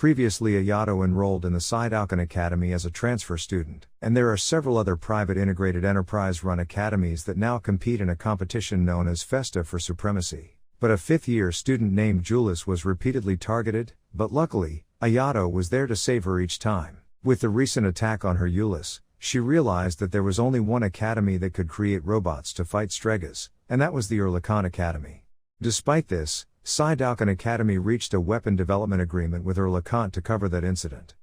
Previously Hayato enrolled in the Saidokan Academy as a transfer student, and there are several other private integrated enterprise-run academies that now compete in a competition known as Festa for supremacy. But a fifth-year student named Julius was repeatedly targeted, but luckily, Hayato was there to save her each time. With the recent attack on her Julius, she realized that there was only one academy that could create robots to fight Stregas, and that was the Urlakan Academy. Despite this, Saidokan Academy reached a weapon development agreement with Urlakan to cover that incident.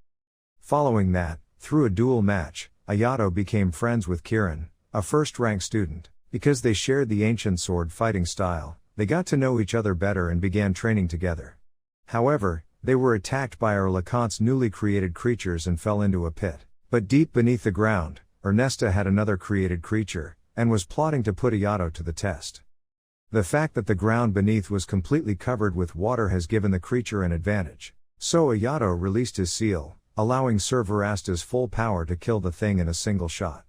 Following that, through a duel match, Hayato became friends with Kiran, a first-rank student. Because they shared the ancient sword fighting style, they got to know each other better and began training together. However, they were attacked by Urlakan's newly created creatures and fell into a pit. But deep beneath the ground, Ernesta had another created creature, and was plotting to put Hayato to the test. The fact that the ground beneath was completely covered with water has given the creature an advantage. So Hayato released his seal, allowing Serverasta's full power to kill the thing in a single shot.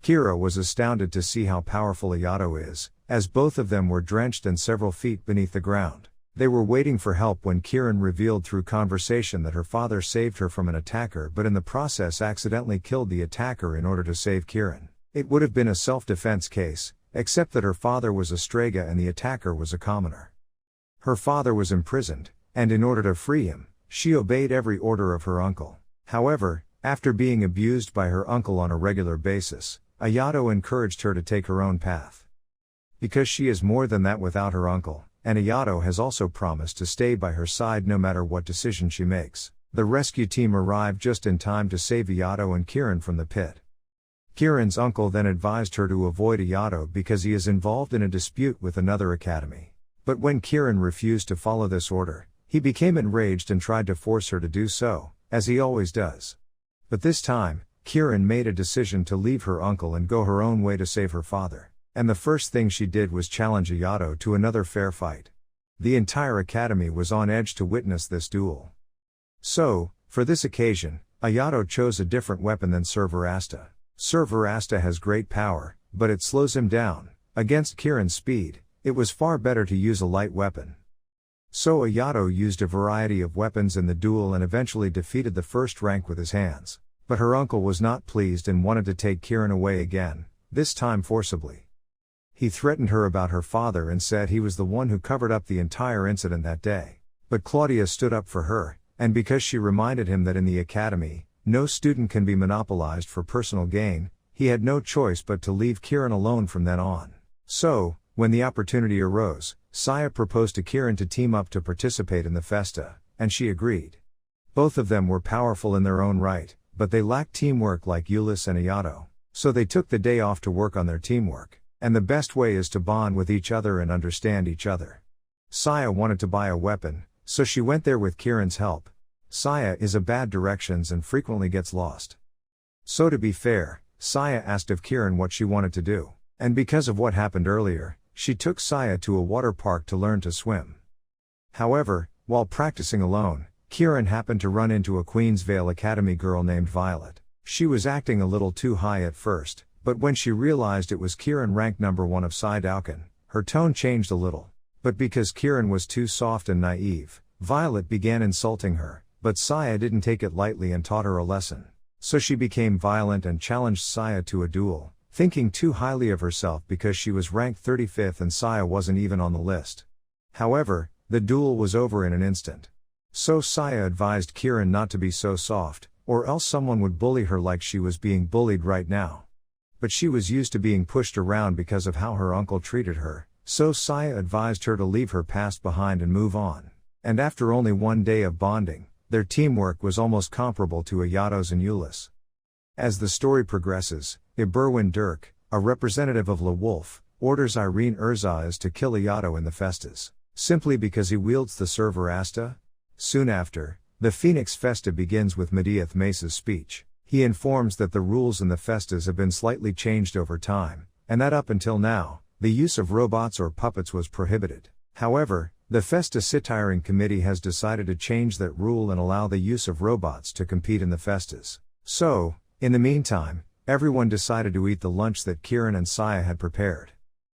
Kira was astounded to see how powerful Hayato is, as both of them were drenched and several feet beneath the ground. They were waiting for help when Kiran revealed through conversation that her father saved her from an attacker but in the process accidentally killed the attacker in order to save Kiran. It would have been a self-defense case, except that her father was a Strega and the attacker was a commoner. Her father was imprisoned, and in order to free him, she obeyed every order of her uncle. However, after being abused by her uncle on a regular basis, Hayato encouraged her to take her own path. Because she is more than that without her uncle, and Hayato has also promised to stay by her side no matter what decision she makes, the rescue team arrived just in time to save Hayato and Kiran from the pit. Kiran's uncle then advised her to avoid Hayato because he is involved in a dispute with another academy. But when Kiran refused to follow this order, he became enraged and tried to force her to do so, as he always does. But this time, Kiran made a decision to leave her uncle and go her own way to save her father. And the first thing she did was challenge Hayato to another fair fight. The entire academy was on edge to witness this duel. So, for this occasion, Hayato chose a different weapon than Serverasta. Serverasta has great power, but it slows him down. Against Kiran's speed, it was far better to use a light weapon. So Hayato used a variety of weapons in the duel and eventually defeated the first rank with his hands. But her uncle was not pleased and wanted to take Kiran away again, this time forcibly. He threatened her about her father and said he was the one who covered up the entire incident that day. But Claudia stood up for her, and because she reminded him that in the academy, no student can be monopolized for personal gain, he had no choice but to leave Kiran alone from then on. So, when the opportunity arose, Saya proposed to Kiran to team up to participate in the Festa, and she agreed. Both of them were powerful in their own right, but they lacked teamwork like Ulyss and Hayato. So they took the day off to work on their teamwork, and the best way is to bond with each other and understand each other. Saya wanted to buy a weapon, so she went there with Kiran's help. Saya is a bad directions and frequently gets lost. So to be fair, Saya asked of Kiran what she wanted to do, and because of what happened earlier, she took Saya to a water park to learn to swim. However, while practicing alone, Kiran happened to run into a Queensvale Academy girl named Violet. She was acting a little too high at first, but when she realized it was Kiran ranked number 1 of Saidokan, her tone changed a little. But because Kiran was too soft and naive, Violet began insulting her. But Saya didn't take it lightly and taught her a lesson. So she became violent and challenged Saya to a duel, thinking too highly of herself because she was ranked 35th and Saya wasn't even on the list. However, the duel was over in an instant. So Saya advised Kiran not to be so soft, or else someone would bully her like she was being bullied right now. But she was used to being pushed around because of how her uncle treated her, so Saya advised her to leave her past behind and move on. And after only one day of bonding, their teamwork was almost comparable to Hayato's and Ulyss. As the story progresses, Iberwin Dirk, a representative of La Wolf, orders Irene Urzaz to kill Hayato in the Festas, simply because he wields the Serverasta. Soon after, the Phoenix Festa begins with Mediath Mesa's speech. He informs that the rules in the Festas have been slightly changed over time, and that up until now, the use of robots or puppets was prohibited. However, the Festa Sitiring Committee has decided to change that rule and allow the use of robots to compete in the Festas. So, in the meantime, everyone decided to eat the lunch that Kiran and Saya had prepared.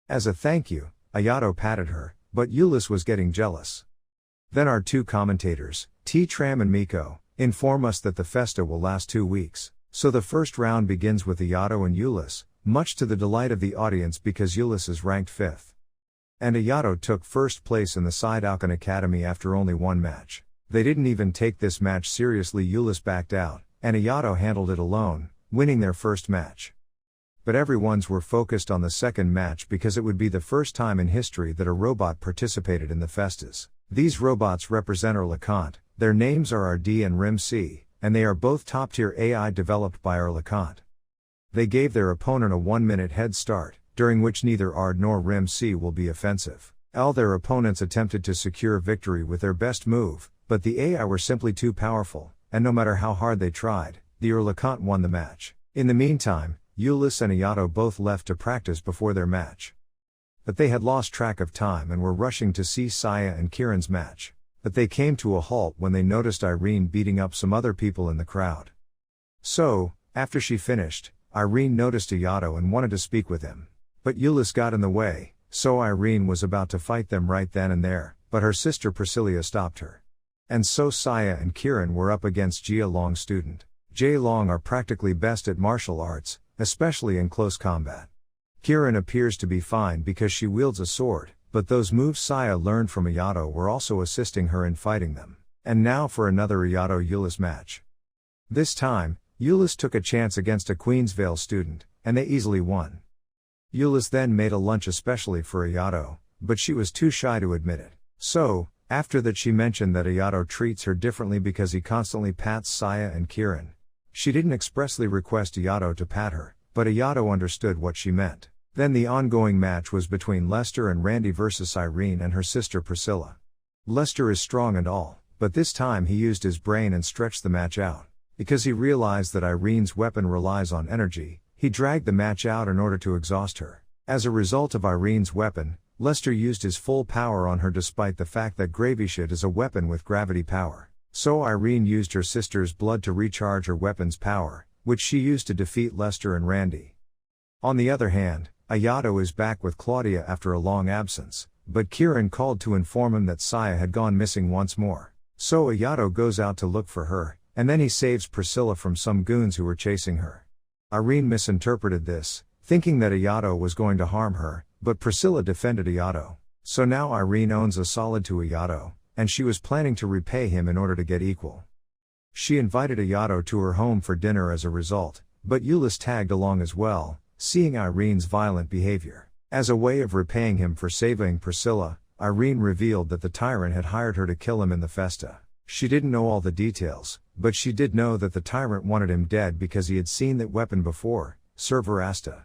As a thank you, Hayato patted her, but Ulyss was getting jealous. Then our two commentators, Tram and Miko, inform us that the festa will last 2 weeks. So the first round begins with Hayato and Ulyss, much to the delight of the audience because Ulyss is ranked 5th. And Hayato took first place in the Side Alcon Academy after only one match. They didn't even take this match seriously. Ulyss backed out, and Hayato handled it alone, winning their first match. But everyone's were focused on the second match because it would be the first time in history that a robot participated in the festas. These robots represent Erlikant, their names are RD and RIM-C, and they are both top-tier AI developed by Erlikant. They gave their opponent a 1-minute head start, during which neither RD nor RIM-C will be offensive. All their opponents attempted to secure victory with their best move, but the AI were simply too powerful, and no matter how hard they tried, the Erlikant won the match. In the meantime, Ulyss and Hayato both left to practice before their match. But they had lost track of time and were rushing to see Saya and Kieran's match. But they came to a halt when they noticed Irene beating up some other people in the crowd. So, after she finished, Irene noticed Hayato and wanted to speak with him. But Ulyss got in the way, so Irene was about to fight them right then and there, but her sister Priscilla stopped her. And so Saya and Kieran were up against Jia Long student. Jia Long are practically best at martial arts, especially in close combat. Kieran appears to be fine because she wields a sword, but those moves Saya learned from Hayato were also assisting her in fighting them. And now for another Hayato-Ulyss match. This time, Ulyss took a chance against a Queensvale student, and they easily won. Ulyss then made a lunch especially for Hayato, but she was too shy to admit it. So, after that she mentioned that Hayato treats her differently because he constantly pats Saya and Kieran. She didn't expressly request Hayato to pat her, but Hayato understood what she meant. Then the ongoing match was between Lester and Randy versus Irene and her sister Priscilla. Lester is strong and all, but this time he used his brain and stretched the match out. Because he realized that Irene's weapon relies on energy, he dragged the match out in order to exhaust her. As a result of Irene's weapon, Lester used his full power on her despite the fact that Gravyshit is a weapon with gravity power. So Irene used her sister's blood to recharge her weapon's power, which she used to defeat Lester and Randy. On the other hand, Hayato is back with Claudia after a long absence, but Kieran called to inform him that Saya had gone missing once more. So Hayato goes out to look for her, and then he saves Priscilla from some goons who were chasing her. Irene misinterpreted this, thinking that Hayato was going to harm her, but Priscilla defended Hayato. So now Irene owns a solid to Hayato, and she was planning to repay him in order to get equal. She invited Hayato to her home for dinner as a result, but Ulyss tagged along as well, seeing Irene's violent behavior. As a way of repaying him for saving Priscilla, Irene revealed that the tyrant had hired her to kill him in the festa. She didn't know all the details, but she did know that the tyrant wanted him dead because he had seen that weapon before, Serverasta.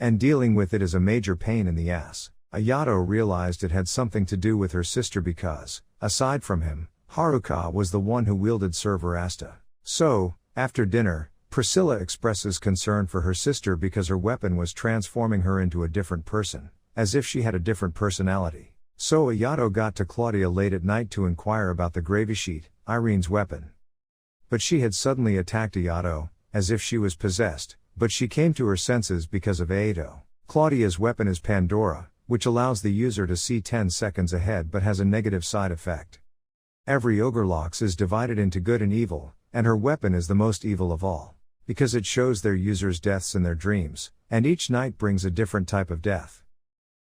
And dealing with it is a major pain in the ass. Hayato realized it had something to do with her sister because, aside from him, Haruka was the one who wielded Serverasta. So, after dinner, Priscilla expresses concern for her sister because her weapon was transforming her into a different person, as if she had a different personality. So Hayato got to Claudia late at night to inquire about the gravy sheet, Irene's weapon. But she had suddenly attacked Hayato, as if she was possessed, but she came to her senses because of Hayato. Claudia's weapon is Pandora, which allows the user to see 10 seconds ahead but has a negative side effect. Every Ogrelocks is divided into good and evil, and her weapon is the most evil of all. Because it shows their users' deaths in their dreams, and each night brings a different type of death.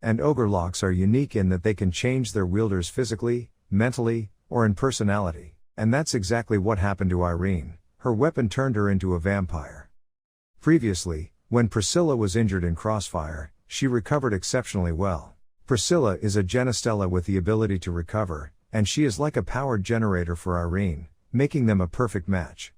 And Ogrelocks are unique in that they can change their wielders physically, mentally, or in personality. And that's exactly what happened to Irene. Her weapon turned her into a vampire. Previously, when Priscilla was injured in Crossfire, she recovered exceptionally well. Priscilla is a Genestella with the ability to recover, and she is like a powered generator for Irene, making them a perfect match.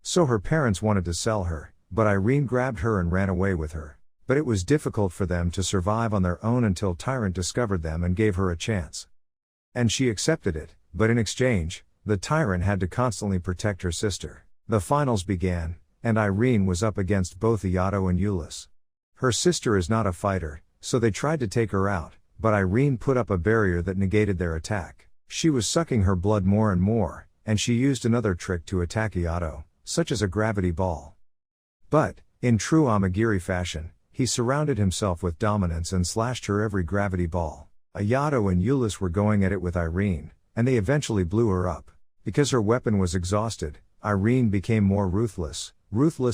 So her parents wanted to sell her, but Irene grabbed her and ran away with her. But it was difficult for them to survive on their own until Tyrant discovered them and gave her a chance. And she accepted it, but in exchange, the Tyrant had to constantly protect her sister. The finals began, and Irene was up against both Hayato and Ulyss. Her sister is not a fighter, so they tried to take her out, but Irene put up a barrier that negated their attack. She was sucking her blood more and more, and she used another trick to attack Hayato, such as a gravity ball. But, in true Amagiri fashion, he surrounded himself with dominance and slashed her every gravity ball. Hayato and Ulyss were going at it with Irene, and they eventually blew her up. Because her weapon was exhausted, Irene became more ruthless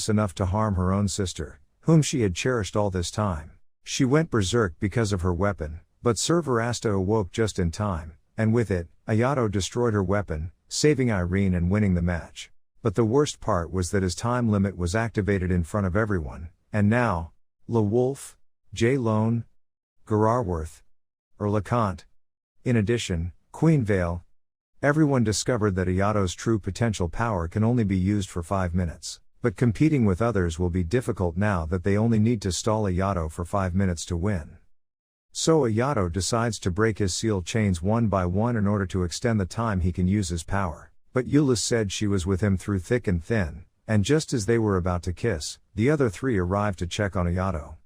enough to harm her own sister, whom she had cherished all this time. She went berserk because of her weapon, but server Asta awoke just in time, and with it, Hayato destroyed her weapon, saving Irene and winning the match. But the worst part was that his time limit was activated in front of everyone, and now, La Wolf, J. Lone, Gararworth, or LeConte. In addition, Queen Vale. Everyone discovered that Hayato's true potential power can only be used for 5 minutes, but competing with others will be difficult now that they only need to stall Hayato for 5 minutes to win. So Hayato decides to break his seal chains one by one in order to extend the time he can use his power. But Euless said she was with him through thick and thin, and just as they were about to kiss, the other three arrived to check on Hayato.